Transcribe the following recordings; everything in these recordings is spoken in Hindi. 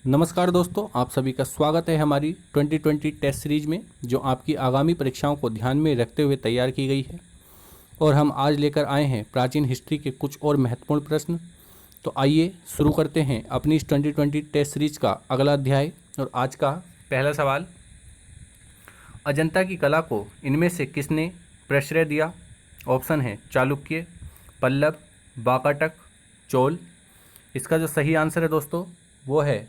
नमस्कार दोस्तों, आप सभी का स्वागत है हमारी 2020 टेस्ट सीरीज में, जो आपकी आगामी परीक्षाओं को ध्यान में रखते हुए तैयार की गई है। और हम आज लेकर आए हैं प्राचीन हिस्ट्री के कुछ और महत्वपूर्ण प्रश्न। तो आइए शुरू करते हैं अपनी इस 2020 टेस्ट सीरीज का अगला अध्याय। और आज का पहला सवाल, अजंता की कला को इनमें से किसने प्रश्रय दिया? ऑप्शन है चालुक्य, पल्लव, वाकाटक, चोल। इसका जो सही आंसर है दोस्तों वो है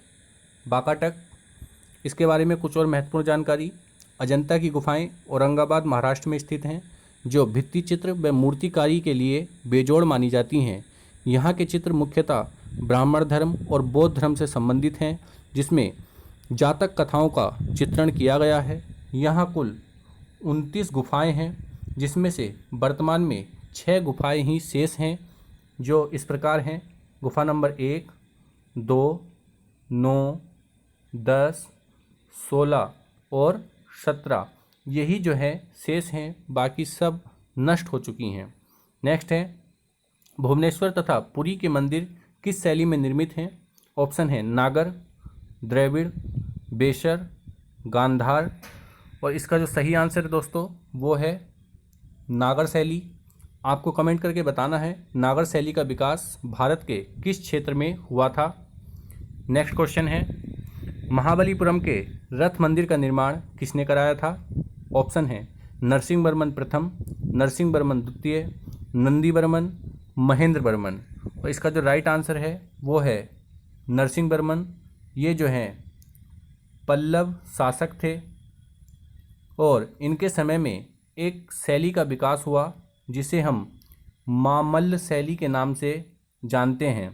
वाकाटक। इसके बारे में कुछ और महत्वपूर्ण जानकारी। अजंता की गुफाएं औरंगाबाद महाराष्ट्र में स्थित हैं, जो भित्ति चित्र व मूर्तिकारी के लिए बेजोड़ मानी जाती हैं। यहाँ के चित्र मुख्यतः ब्राह्मण धर्म और बौद्ध धर्म से संबंधित हैं, जिसमें जातक कथाओं का चित्रण किया गया है। यहाँ कुल 29 गुफाएं हैं, जिसमें से वर्तमान में 6 गुफाएं ही शेष हैं, जो इस प्रकार हैं। गुफा नंबर 1, 2, 9, 10, 16 और 17 यही जो है शेष हैं, बाकी सब नष्ट हो चुकी हैं। नेक्स्ट है, भुवनेश्वर तथा पुरी के मंदिर किस शैली में निर्मित हैं? ऑप्शन है नागर, द्रविड़, बेशर, गांधार। और इसका जो सही आंसर है दोस्तों वो है नागर शैली। आपको कमेंट करके बताना है नागर शैली का विकास भारत के किस क्षेत्र में हुआ था। नेक्स्ट क्वेश्चन है, महाबलीपुरम के रथ मंदिर का निर्माण किसने कराया था? ऑप्शन है नरसिंह वर्मन प्रथम, नरसिंह वर्मन द्वितीय, नंदी वर्मन, महेंद्र वर्मन। और इसका जो राइट आंसर है वो है नरसिंह वर्मन। ये जो हैं पल्लव शासक थे और इनके समय में एक शैली का विकास हुआ जिसे हम मामल्ल शैली के नाम से जानते हैं।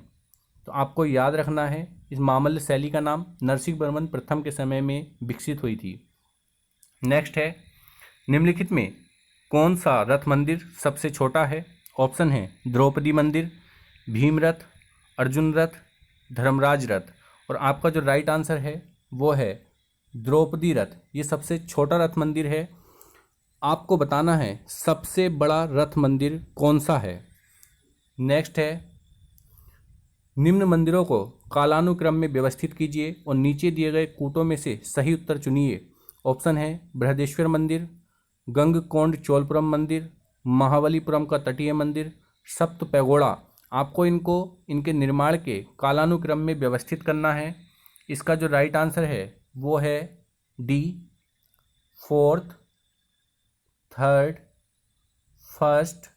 तो आपको याद रखना है, इस मामल्ल शैली का नाम नरसिंह वर्मन प्रथम के समय में विकसित हुई थी। नेक्स्ट है, निम्नलिखित में कौन सा रथ मंदिर सबसे छोटा है? ऑप्शन है द्रौपदी मंदिर, भीम रथ, अर्जुन रथ, धर्मराज रथ। और आपका जो राइट आंसर है वो है द्रौपदी रथ। ये सबसे छोटा रथ मंदिर है। आपको बताना है सबसे बड़ा रथ मंदिर कौन सा है। नेक्स्ट है, निम्न मंदिरों को कालानुक्रम में व्यवस्थित कीजिए और नीचे दिए गए कूटों में से सही उत्तर चुनिए। ऑप्शन है बृहदेश्वर मंदिर, गंगकोंड चोलपुरम मंदिर, महाबलीपुरम का तटीय मंदिर, सप्त पैगोड़ा। आपको इनके निर्माण के कालानुक्रम में व्यवस्थित करना है। इसका जो राइट आंसर है वो है डी, फोर्थ, थर्ड, फर्स्ट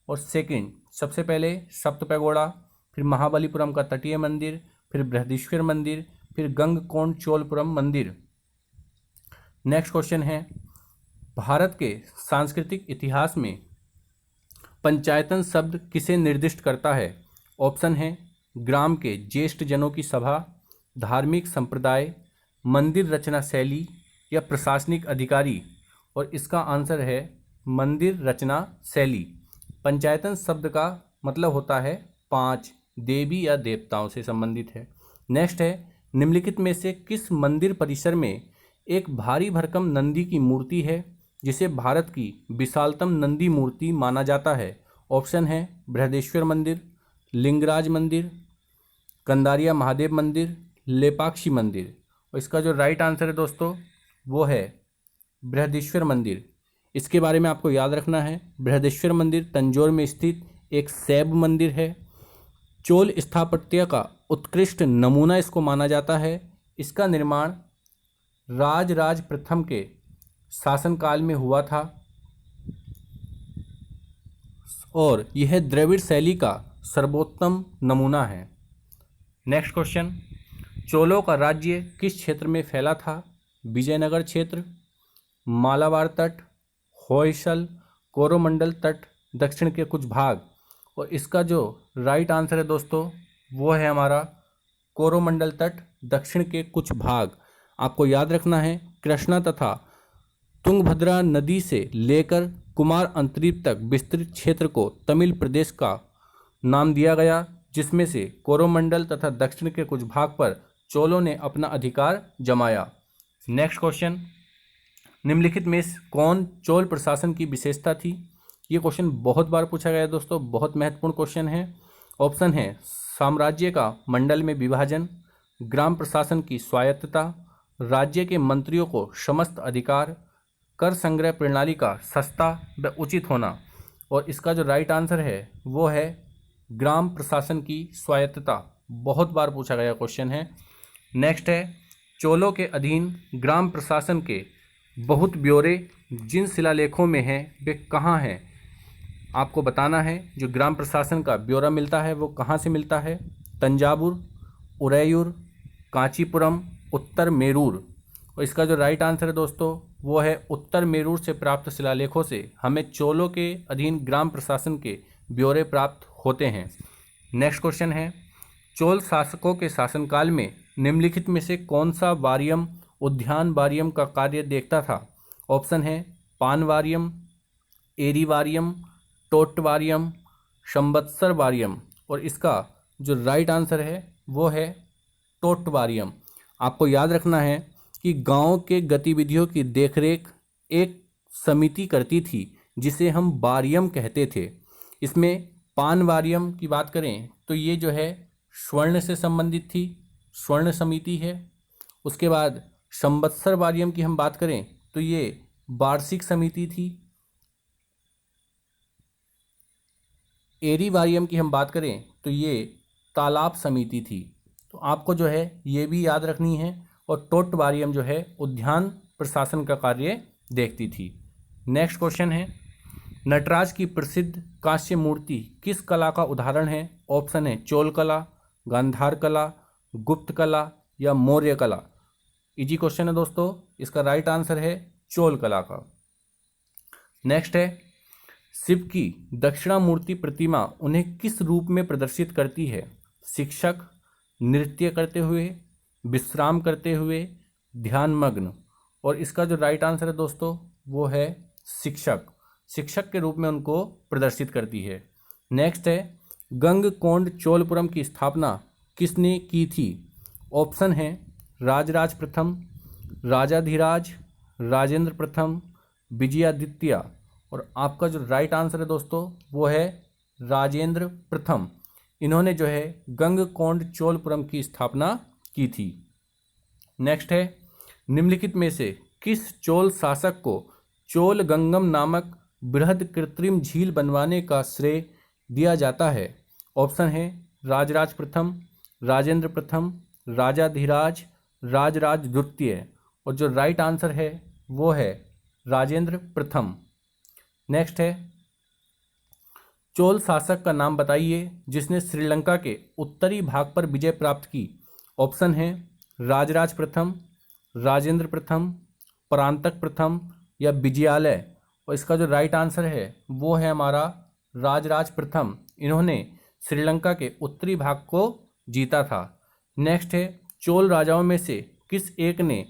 और सेकंड। सबसे पहले सप्त पैगोड़ा, फिर महाबलीपुरम का तटीय मंदिर, फिर बृहदीश्वर मंदिर, फिर गंगकोंड चोलपुरम मंदिर। नेक्स्ट क्वेश्चन है, भारत के सांस्कृतिक इतिहास में पंचायतन शब्द किसे निर्दिष्ट करता है? ऑप्शन है ग्राम के ज्येष्ठ जनों की सभा, धार्मिक संप्रदाय, मंदिर रचना शैली या प्रशासनिक अधिकारी। और इसका आंसर है मंदिर रचना शैली। पंचायतन शब्द का मतलब होता है 5 देवी या देवताओं से संबंधित है। नेक्स्ट है, निम्नलिखित में से किस मंदिर परिसर में एक भारी भरकम नंदी की मूर्ति है जिसे भारत की विशालतम नंदी मूर्ति माना जाता है? ऑप्शन है बृहदेश्वर मंदिर, लिंगराज मंदिर, कंदारिया महादेव मंदिर, लेपाक्षी मंदिर। और इसका जो राइट आंसर है दोस्तों वो है बृहदेश्वर मंदिर। इसके बारे में आपको याद रखना है, बृहदेश्वर मंदिर तंजौर में स्थित एक शैव मंदिर है। चोल स्थापत्य का उत्कृष्ट नमूना इसको माना जाता है। इसका निर्माण राजराज प्रथम के शासनकाल में हुआ था और यह द्रविड़ शैली का सर्वोत्तम नमूना है। नेक्स्ट क्वेश्चन, चोलों का राज्य किस क्षेत्र में फैला था? विजयनगर क्षेत्र, मालाबार तट, होयसल, कोरोमंडल तट, दक्षिण के कुछ भाग। और इसका जो राइट आंसर है दोस्तों वो है हमारा कोरोमंडल तट, दक्षिण के कुछ भाग। आपको याद रखना है, कृष्णा तथा तुंगभद्रा नदी से लेकर कुमार अंतरीप तक विस्तृत क्षेत्र को तमिल प्रदेश का नाम दिया गया, जिसमें से कोरोमंडल तथा दक्षिण के कुछ भाग पर चोलों ने अपना अधिकार जमाया। नेक्स्ट क्वेश्चन, निम्नलिखित में कौन चोल प्रशासन की विशेषता थी? ये क्वेश्चन बहुत बार पूछा गया है दोस्तों, बहुत महत्वपूर्ण क्वेश्चन है। ऑप्शन है साम्राज्य का मंडल में विभाजन, ग्राम प्रशासन की स्वायत्तता, राज्य के मंत्रियों को समस्त अधिकार, कर संग्रह प्रणाली का सस्ता व उचित होना। और इसका जो राइट आंसर है वो है ग्राम प्रशासन की स्वायत्तता। बहुत बार पूछा गया क्वेश्चन है। नेक्स्ट है, चोलों के अधीन ग्राम प्रशासन के बहुत ब्यौरे जिन शिलालेखों में हैं वे कहाँ हैं? आपको बताना है जो ग्राम प्रशासन का ब्यौरा मिलता है वो कहाँ से मिलता है। तंजावुर, उरैयूर, कांचीपुरम, उत्तर मेरूर। और इसका जो राइट आंसर है दोस्तों वो है उत्तर मेरूर से प्राप्त शिलालेखों से हमें चोलों के अधीन ग्राम प्रशासन के ब्यौरे प्राप्त होते हैं। नेक्स्ट क्वेश्चन है, चोल शासकों के शासनकाल में निम्नलिखित में से कौन सा वारियम उद्यान वारियम का कार्य देखता था? ऑप्शन है पान वारियम, एरी वारियम, टोट वारियम, संवत्सर वारियम। और इसका जो राइट आंसर है वो है टोट वारियम। आपको याद रखना है कि गांव के गतिविधियों की देखरेख एक समिति करती थी जिसे हम वारियम कहते थे। इसमें पान वारियम की बात करें तो ये जो है स्वर्ण से संबंधित थी, स्वर्ण समिति है। उसके बाद संवत्सर वारियम की हम बात करें तो ये वार्षिक समिति थी। एरी वारियम की हम बात करें तो ये तालाब समिति थी। तो आपको जो है ये भी याद रखनी है। और टोट वारियम जो है उद्यान प्रशासन का कार्य देखती थी। नेक्स्ट क्वेश्चन है, नटराज की प्रसिद्ध कांस्य मूर्ति किस कला का उदाहरण है? ऑप्शन है चोल कला, गांधार कला, गुप्त कला या मौर्य कला। इजी क्वेश्चन है दोस्तों, इसका राइट आंसर है चोल कला का। नेक्स्ट है, शिव की दक्षिणामूर्ति प्रतिमा उन्हें किस रूप में प्रदर्शित करती है? शिक्षक, नृत्य करते हुए, विश्राम करते हुए, ध्यानमग्न। और इसका जो राइट आंसर है दोस्तों वो है शिक्षक, शिक्षक के रूप में उनको प्रदर्शित करती है। नेक्स्ट है, गंगकोंड चोलपुरम की स्थापना किसने की थी? ऑप्शन है राजराज प्रथम, राजाधिराज, राजेंद्र प्रथम, विजयादित्य। और आपका जो राइट आंसर है दोस्तों वो है राजेंद्र प्रथम। इन्होंने जो है गंगकोंड चोलपुरम की स्थापना की थी। नेक्स्ट है, निम्नलिखित में से किस चोल शासक को चोल गंगम नामक बृहद कृत्रिम झील बनवाने का श्रेय दिया जाता है? ऑप्शन है राजराज प्रथम, राजेंद्र प्रथम, राजाधिराज, राजराज द्वितीय। और जो राइट आंसर है वो है राजेंद्र प्रथम। नेक्स्ट है, चोल शासक का नाम बताइए जिसने श्रीलंका के उत्तरी भाग पर विजय प्राप्त की। ऑप्शन है राजराज प्रथम, राजेंद्र प्रथम, परांतक प्रथम या विजयालय। और इसका जो राइट आंसर है वो है हमारा राजराज प्रथम। इन्होंने श्रीलंका के उत्तरी भाग को जीता था। नेक्स्ट है, चोल राजाओं में से किस एक ने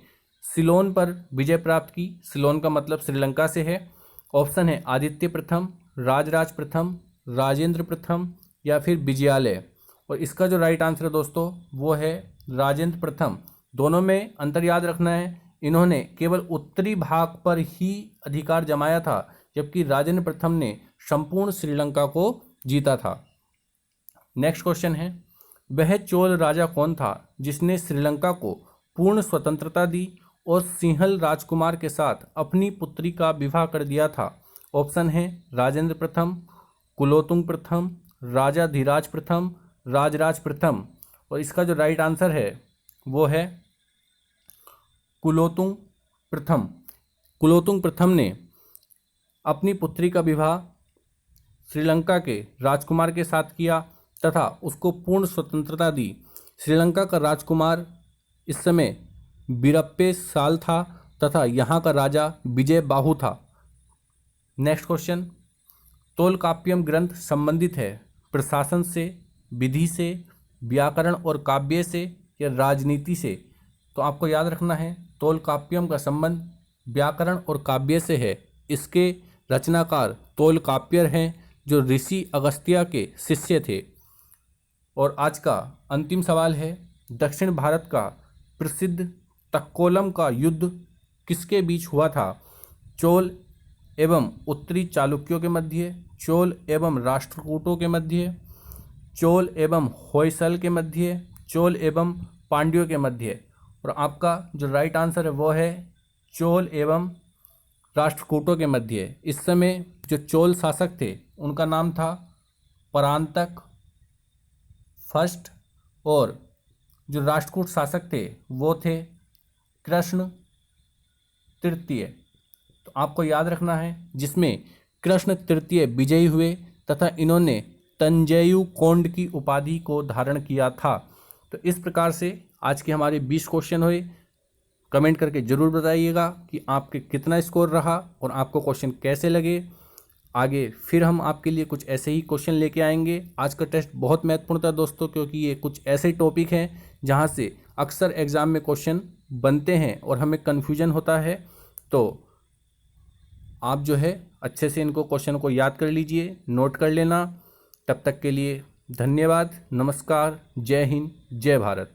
सिलोन पर विजय प्राप्त की? सिलोन का मतलब श्रीलंका से है। ऑप्शन है आदित्य प्रथम, राजराज प्रथम, राजेंद्र प्रथम या फिर विजयालय। और इसका जो राइट आंसर है दोस्तों वो है राजेंद्र प्रथम। दोनों में अंतर याद रखना है, इन्होंने केवल उत्तरी भाग पर ही अधिकार जमाया था जबकि राजेंद्र प्रथम ने संपूर्ण श्रीलंका को जीता था। नेक्स्ट क्वेश्चन है, वह चोल राजा कौन था जिसने श्रीलंका को पूर्ण स्वतंत्रता दी और सिंहल राजकुमार के साथ अपनी पुत्री का विवाह कर दिया था? ऑप्शन है राजेंद्र प्रथम, कुलोतुंग प्रथम, राजाधिराज प्रथम, राजराज प्रथम। और इसका जो राइट आंसर है वो है कुलोतुंग प्रथम। कुलोतुंग प्रथम ने अपनी पुत्री का विवाह श्रीलंका के राजकुमार के साथ किया तथा उसको पूर्ण स्वतंत्रता दी। श्रीलंका का राजकुमार इस समय बीरप्पे साल था तथा यहाँ का राजा विजय बाहु था। नेक्स्ट क्वेश्चन, तोलकाप्पियम ग्रंथ संबंधित है प्रशासन से, विधि से, व्याकरण और काव्य से या राजनीति से? तो आपको याद रखना है तोलकाप्पियम का संबंध व्याकरण और काव्य से है। इसके रचनाकार तोलकाप्पियर हैं जो ऋषि अगस्त्य के शिष्य थे। और आज का अंतिम सवाल है, दक्षिण भारत का प्रसिद्ध तक्कोलम का युद्ध किसके बीच हुआ था? चोल एवं उत्तरी चालुक्यों के मध्य, चोल एवं राष्ट्रकूटों के मध्य, चोल एवं होयसल के मध्य, चोल एवं पांड्यों के मध्य। और आपका जो राइट आंसर है वो है चोल एवं राष्ट्रकूटों के मध्य। इस समय जो चोल शासक थे उनका नाम था परांतक फर्स्ट, और जो राष्ट्रकूट शासक थे वो थे कृष्ण तृतीय। तो आपको याद रखना है, जिसमें कृष्ण तृतीय विजयी हुए तथा इन्होंने तंजयु कोंड की उपाधि को धारण किया था। तो इस प्रकार से आज के हमारे 20 क्वेश्चन हुए। कमेंट करके ज़रूर बताइएगा कि आपके कितना स्कोर रहा और आपको क्वेश्चन कैसे लगे। आगे फिर हम आपके लिए कुछ ऐसे ही क्वेश्चन लेके आएंगे। आज का टेस्ट बहुत महत्वपूर्ण था दोस्तों, क्योंकि ये कुछ ऐसे टॉपिक हैं जहाँ से अक्सर एग्ज़ाम में क्वेश्चन बनते हैं और हमें कन्फ्यूजन होता है। तो आप जो है अच्छे से इनको क्वेश्चन को याद कर लीजिए, नोट कर लेना। तब तक के लिए धन्यवाद, नमस्कार, जय हिंद, जय भारत।